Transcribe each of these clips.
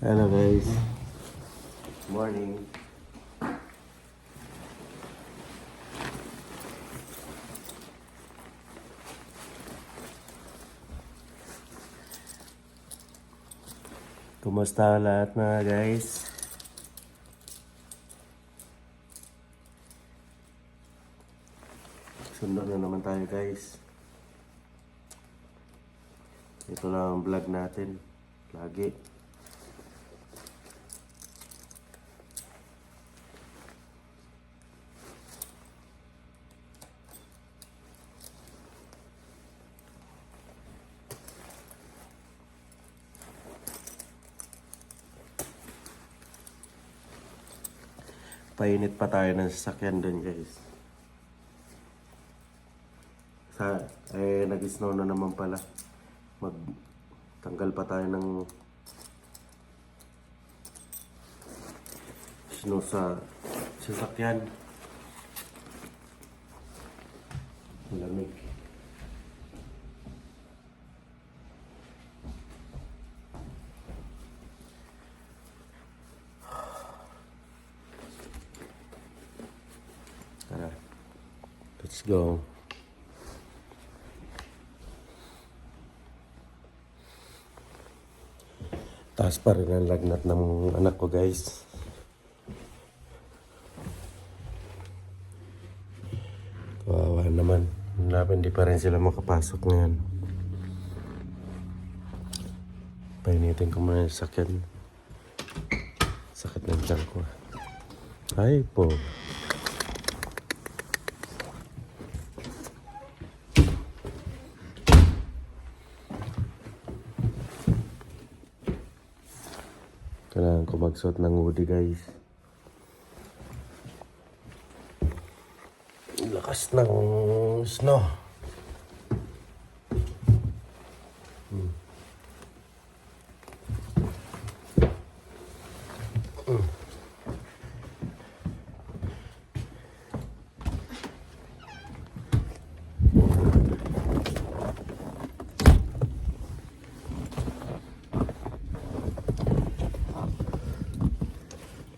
Hello guys. Morning. Kumusta lahat mga guys? Sundan na naman tayo guys. Ito lang ang vlog natin. Lagi. Painit pa tayo ng sasakyan doon guys. Nag-snow na naman pala. Magtanggal pa tayo ng snow sa sasakyan. Lamig. Tara. Let's go. Taas pa rin ang lagnat ng anak ko guys. Kawawa naman. Hindi pa rin sila makapasok ngayon. Painitin ko muna yung sakyan. Sakit ng tiyan ko. Ay po. Kailangan ko magsuot ng hoodie guys. Lakas ng snow.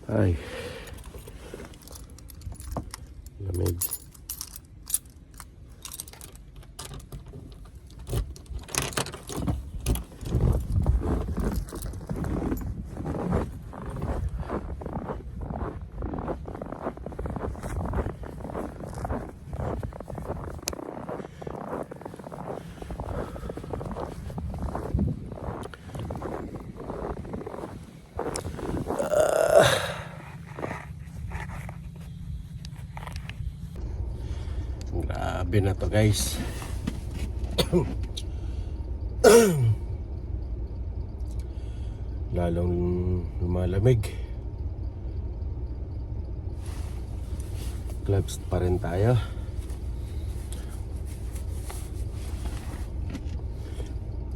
Ay. Lamig. Grabe na to guys. Lalong lumalamig. Gloves pa rin tayo.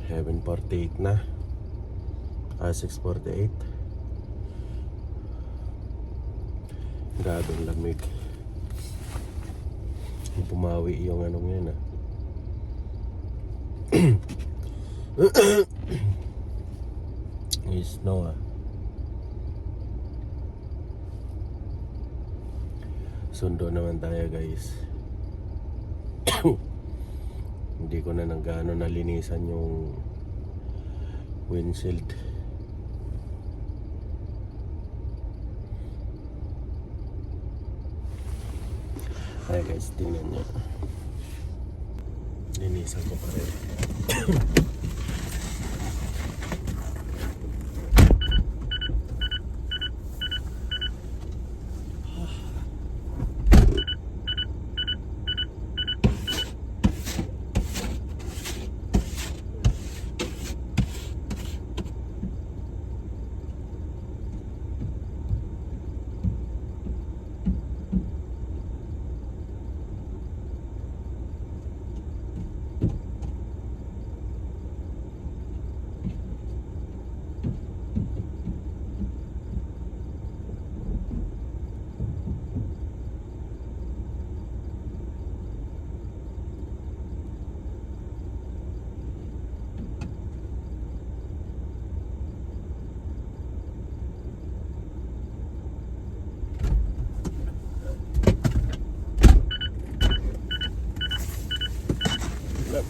Heaven 48 na. 648. Grabe ang lamig. Pumawi yung anong yan may snow Sundo naman tayo guys. Hindi ko na nang gaano nalinisan yung windshield. Ay guys, tingnan nyo. Linisan ko pa rin.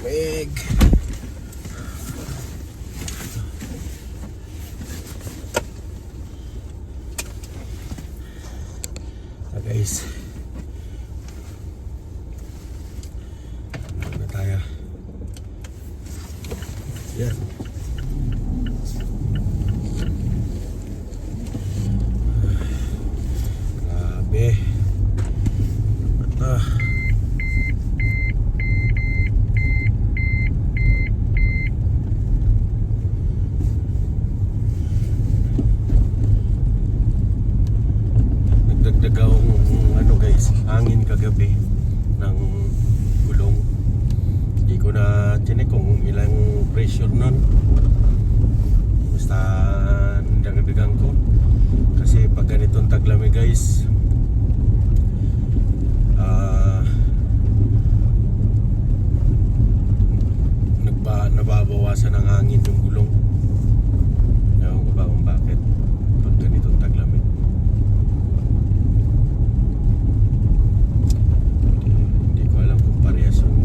Meg. Guys, ano na tayo? Yan. Grabe. Ito. Nagdagdagaw ano guys, hangin kagabi ng gulong. Hindi ko na tinik kung ilang pressure nun. Basta nagdagdagan ko. Kasi pag ganitong taglamig guys, nababawasan ang hangin yung gulong. Ewan ko ba kung bakit pag ganitong taglamig. Hindi ko alam kung parehas yung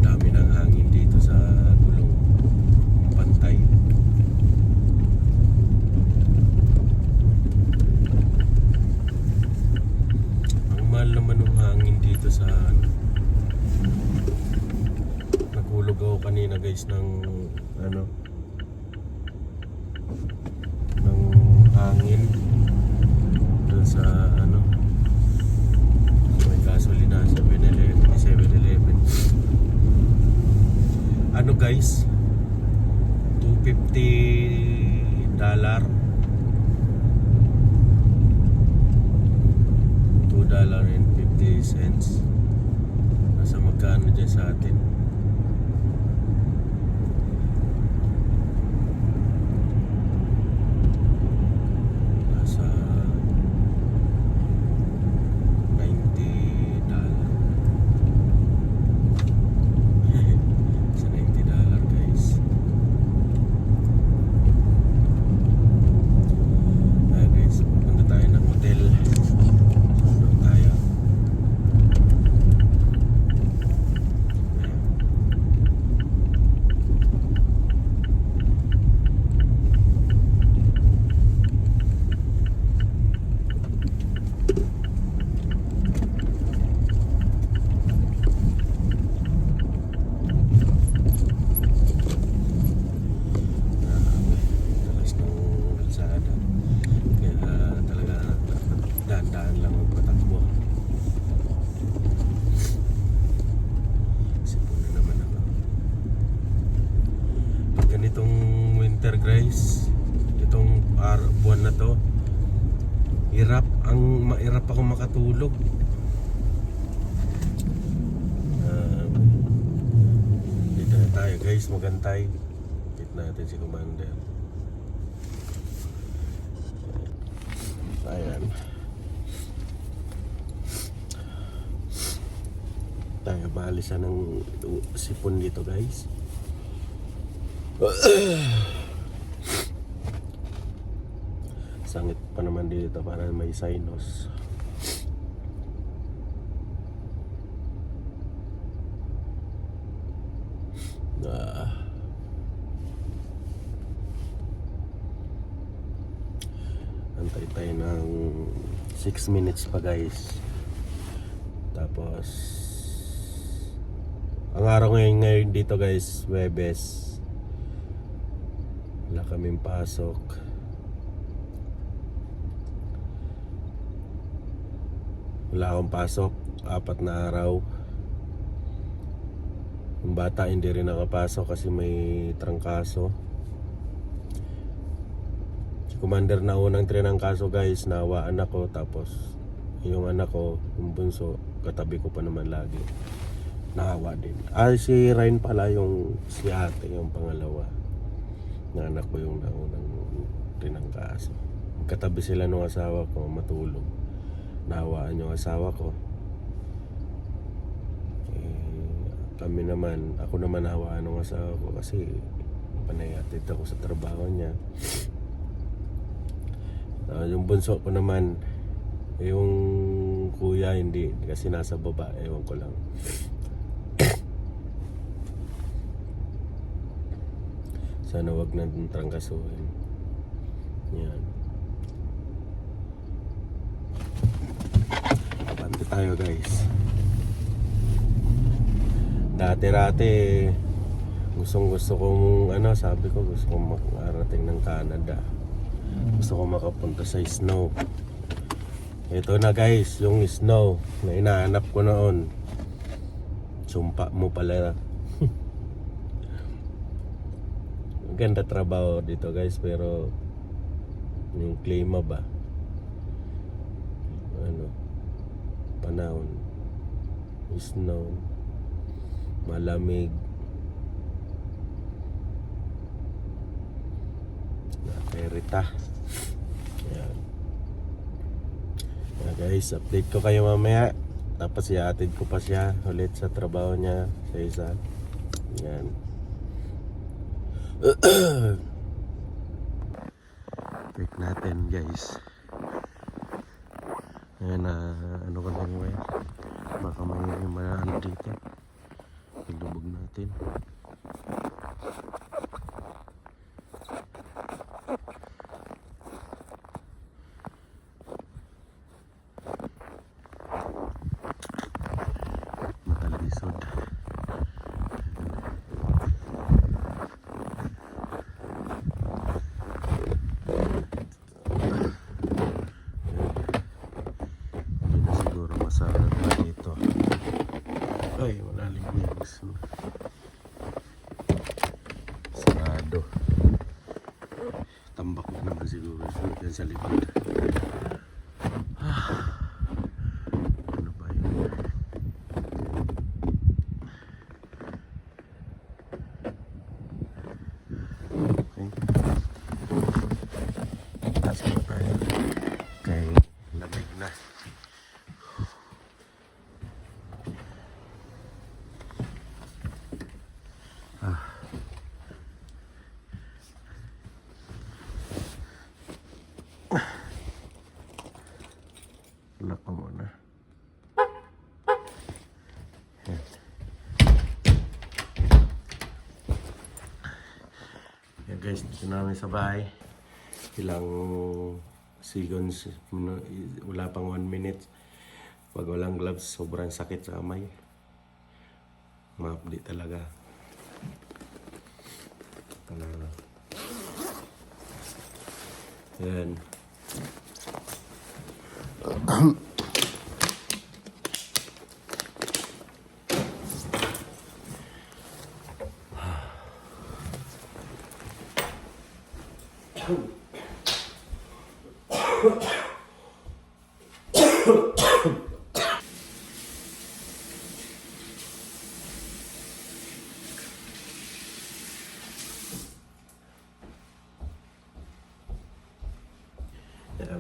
dami ng hangin dito sa gulong, pantay. Ang mahal naman ng hangin dito sa nagulog ako kanina guys ng ano, ng hangin dun sa ano, may gasolina 7-Eleven. Ano guys, $250 $2.50. Nasa magkano dyan sa atin? Nasa $90. Sa $90 guys. Guys, punta tayo ng hotel. Doon tayo. Talas ng kalsada. Kaya talaga daan-daan lang ang patakbo. Sipon na naman ako. Pag ganitong winter guys, itong buwan na to, mahirap ako makatulog. Dito na tayo guys, magantay. Dito natin si Commander. Ayan. Tayo baalisan ng sipon dito guys. Sangit pa naman dito para may sinus. Antay tayo ng 6 minutes pa guys. Tapos ang araw ngayon dito guys, Huwebes, wala kaming pasok. Wala akong pasok 4 na araw. Yung bata hindi rin nakapasok kasi may trangkaso. Si Commander na unang kaso guys, nawaan ako. Tapos yung anak ko, yung bunso, katabi ko pa naman lagi, nahawa din. Si Ryan pala, yung si ate, yung pangalawa na anak ko, yung naunang kaso. Katabi sila ng asawa ko, matulog. Nahawaan yung asawa ko. Kami naman, ako naman nahawaan ng asawa ko kasi panayatid ako sa trabaho niya. Yung bunso ko naman, yung kuya hindi kasi nasa baba, ewan ko lang. Sana wag na trangkasuhin. Yan. Abante tayo guys. Dati-rati gusto kong sabi ko gusto kong makarating ng Canada. Gusto kong makapunta sa snow. Ito na guys, yung snow na inahanap ko noon. Sumpa mo pala. Ganda trabaho dito guys, pero yung klima ba, panahon, snow, malamig, nakerita. Yan. Yan guys, update ko kayo mamaya. Tapos iatid ko pa siya ulit sa trabaho niya sa isa. Yan. Check natin guys. Ayan na ko lang yun. Baka may dito. Ilubog natin. Matalisod. Ay, malalim na yung sarado. Tambak na naman siguro yan sa likod. Ano ba yun? Okay. Taas na tayo. Okay, lamig na. Lock ko muna. Yan guys, dito namin sa bahay. Ilang seconds, wala pang 1 minute. Pag walang gloves, sobrang sakit sa kamay. Maapdi talaga. Yan.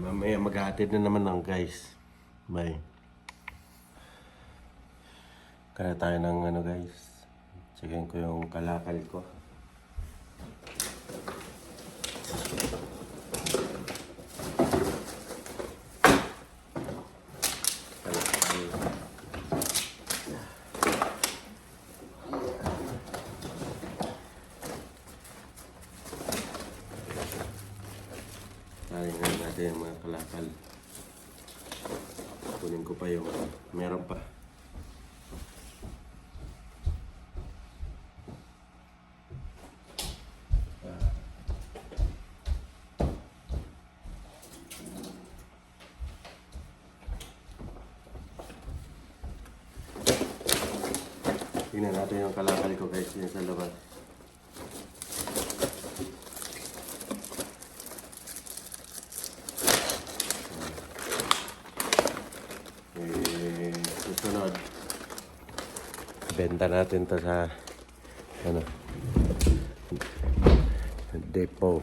Mamaya maghahatid na naman ng guys. Bye. Kaya tayo ng guys. Checkin ko yung kalakal ko. Tingnan natin yung mga kalakal. Kunin ko pa yung meron pa. Tingnan natin yung kalakal ko guys yun sa labas. Susunod, benta natin to sa depot.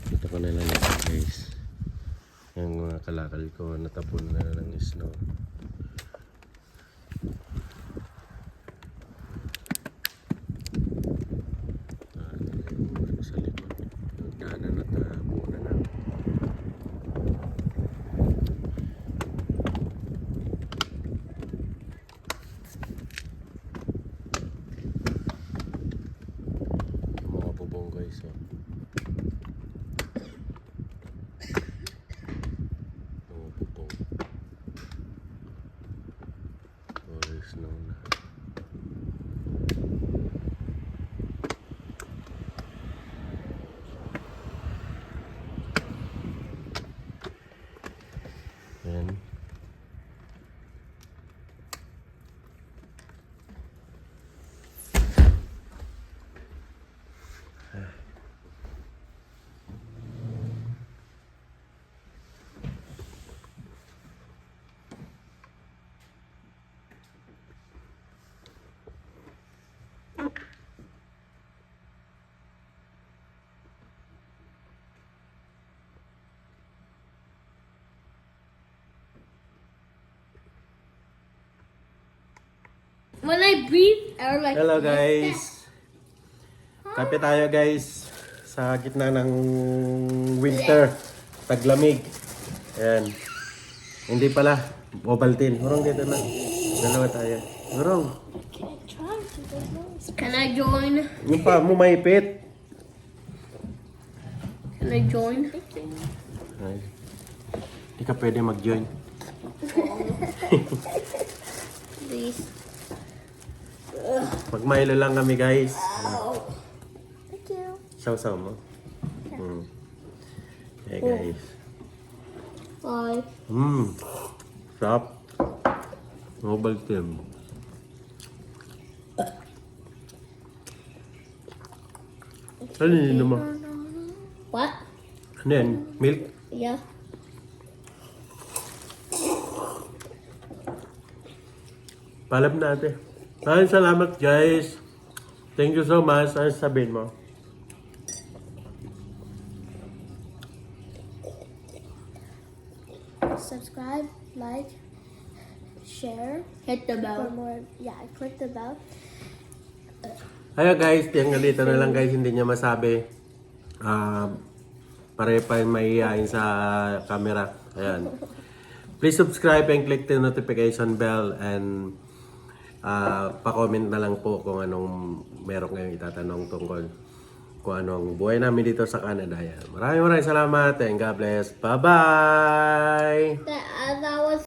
Ito ko na lang guys. Yung mga kalakal ko natapon na ng snow. breathe or like. Hello guys. Kape tayo guys sa gitna ng winter. Taglamig. Ayan. Hindi pala. Ovaltine. Hurong dito na. Dalawa tayo. Hurong. Can I join? Yung pa mo maipit. Can I join? Ay. Hindi ka pwede mag-join. Please. Mag-Milo lang kami guys. Thank you. Saw-saw mo. Okay guys. Bye. Sarap. Ovaltine. Ano yun mo? What? Ano yan? Milk? Yeah. Paalam natin. Maraming salamat guys. Thank you so much. Ano sabihin mo? Subscribe, like, share. Hit the For bell. more, yeah, click the bell. Kaya guys, hanggang dito na lang guys. Hindi niya masabi. Pare pa mahihayin sa camera. Ayan. Please subscribe and click the notification bell and pa-comment na lang po kung anong meron kayong itatanong tungkol kung anong buhay namin dito sa Canada. Yan. Maraming salamat and God bless. Bye-bye! That was